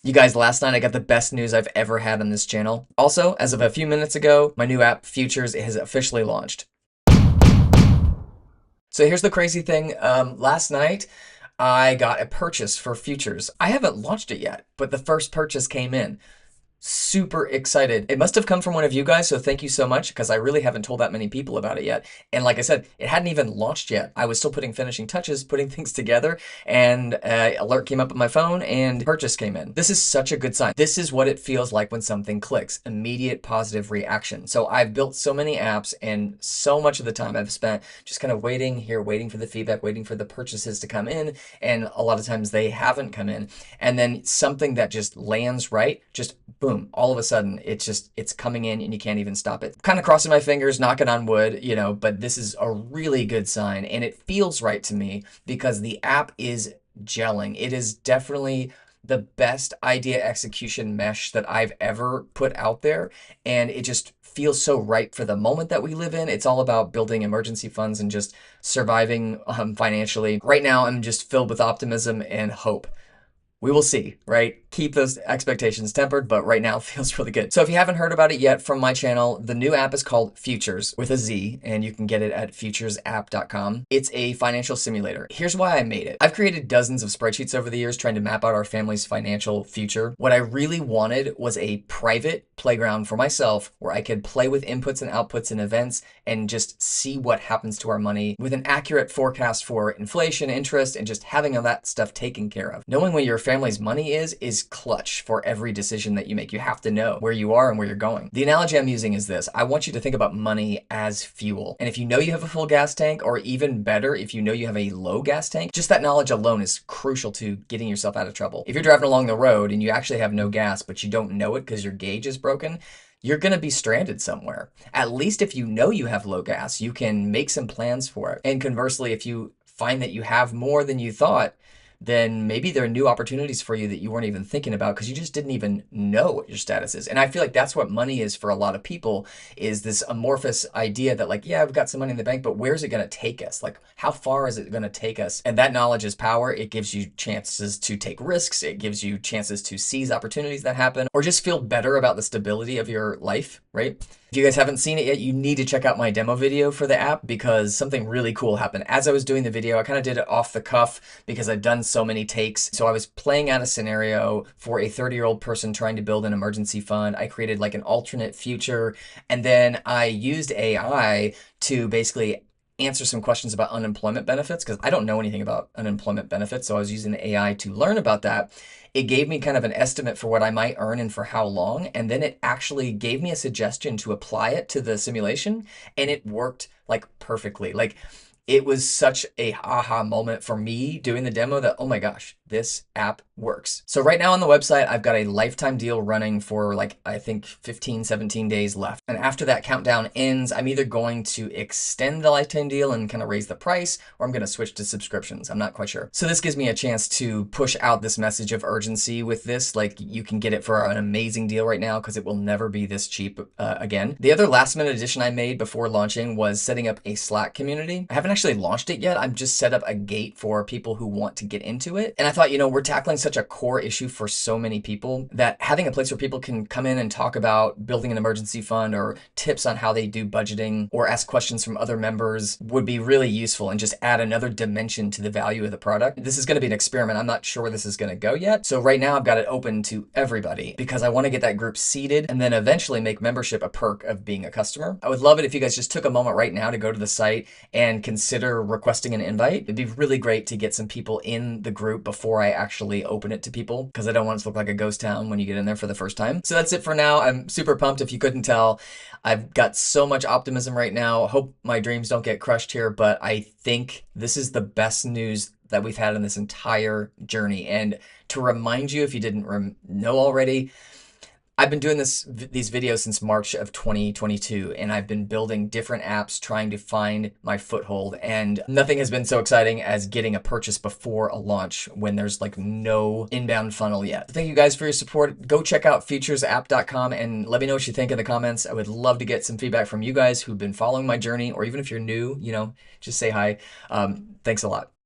You guys, last night I got the best news I've ever had on this channel. Also, as of a few minutes ago, my new app, Futurez, has officially launched. So here's the crazy thing. Last night, I got a purchase for Futurez. I haven't launched it yet, but the first purchase came in. Super excited. It must have come from one of you guys, so thank you so much, because I really haven't told that many people about it yet. And like I said, it hadn't even launched yet. I was still putting finishing touches, putting things together, and alert came up on my phone and purchase came in. This is such a good sign. This is what it feels like when something clicks. Immediate positive reaction. So I've built so many apps, and so much of the time I've spent just kind of waiting here, waiting for the feedback, waiting for the purchases to come in, and a lot of times they haven't come in. And then something that just lands right, just boom, all of a sudden it's coming in and you can't even stop it. Kind of crossing my fingers, knocking on wood, but this is a really good sign, and it feels right to me because the app is gelling. It is definitely the best idea execution mesh that I've ever put out there, and it just feels so right for the moment that we live in. It's all about building emergency funds and just surviving financially. Right now, I'm just filled with optimism and hope. We will see, right? Keep those expectations tempered, but right now it feels really good. So if you haven't heard about it yet from my channel, the new app is called Futurez with a Z, and you can get it at futurezapp.com. It's a financial simulator. Here's why I made it. I've created dozens of spreadsheets over the years trying to map out our family's financial future. What I really wanted was a private playground for myself where I could play with inputs and outputs and events and just see what happens to our money with an accurate forecast for inflation, interest, and just having all that stuff taken care of. Knowing where your family's money is clutch for every decision that you make. You have to know where you are and where you're going. The analogy I'm using is this. I want you to think about money as fuel. And if you know you have a full gas tank, or even better, if you know you have a low gas tank, just that knowledge alone is crucial to getting yourself out of trouble. If you're driving along the road and you actually have no gas, but you don't know it because your gauge is broken, you're going to be stranded somewhere. At least if you know you have low gas, you can make some plans for it. And conversely, if you find that you have more than you thought, then maybe there are new opportunities for you that you weren't even thinking about because you just didn't even know what your status is. And I feel like that's what money is for a lot of people, is this amorphous idea that like, yeah, we've got some money in the bank, but where's it going to take us? Like, how far is it going to take us? And that knowledge is power. It gives you chances to take risks. It gives you chances to seize opportunities that happen, or just feel better about the stability of your life, right? If you guys haven't seen it yet, you need to check out my demo video for the app because something really cool happened. As I was doing the video, I kind of did it off the cuff because I've done so many takes. So I was playing out a scenario for a 30-year-old person trying to build an emergency fund. I created like an alternate future, and then I used AI to basically answer some questions about unemployment benefits because I don't know anything about unemployment benefits. So I was using the AI to learn about that. It gave me kind of an estimate for what I might earn and for how long. And then it actually gave me a suggestion to apply it to the simulation, and it worked like perfectly. Like, it was such a aha moment for me doing the demo that, oh my gosh, this app works. So right now on the website, I've got a lifetime deal running for like, I think 15, 17 days left. And after that countdown ends, I'm either going to extend the lifetime deal and kind of raise the price, or I'm going to switch to subscriptions. I'm not quite sure. So this gives me a chance to push out this message of urgency with this. Like, you can get it for an amazing deal right now because it will never be this cheap again. The other last minute addition I made before launching was setting up a Slack community. I haven't actually launched it yet. I've just set up a gate for people who want to get into it. And I thought, we're tackling such a core issue for so many people that having a place where people can come in and talk about building an emergency fund or tips on how they do budgeting or ask questions from other members would be really useful and just add another dimension to the value of the product. This is going to be an experiment. I'm not sure where this is going to go yet. So right now I've got it open to everybody because I want to get that group seated and then eventually make membership a perk of being a customer. I would love it if you guys just took a moment right now to go to the site and consider requesting an invite. It'd be really great to get some people in the group before I actually open it to people because I don't want it to look like a ghost town when you get in there for the first time. So that's it for now. I'm super pumped if you couldn't tell. I've got so much optimism right now. Hope my dreams don't get crushed here, but I think this is the best news that we've had in this entire journey. And to remind you, if you didn't know already, I've been doing these videos since March of 2022, and I've been building different apps trying to find my foothold, and nothing has been so exciting as getting a purchase before a launch when there's like no inbound funnel yet. Thank you guys for your support. Go check out futurezapp.com and let me know what you think in the comments. I would love to get some feedback from you guys who've been following my journey, or even if you're new, just say hi. Thanks a lot.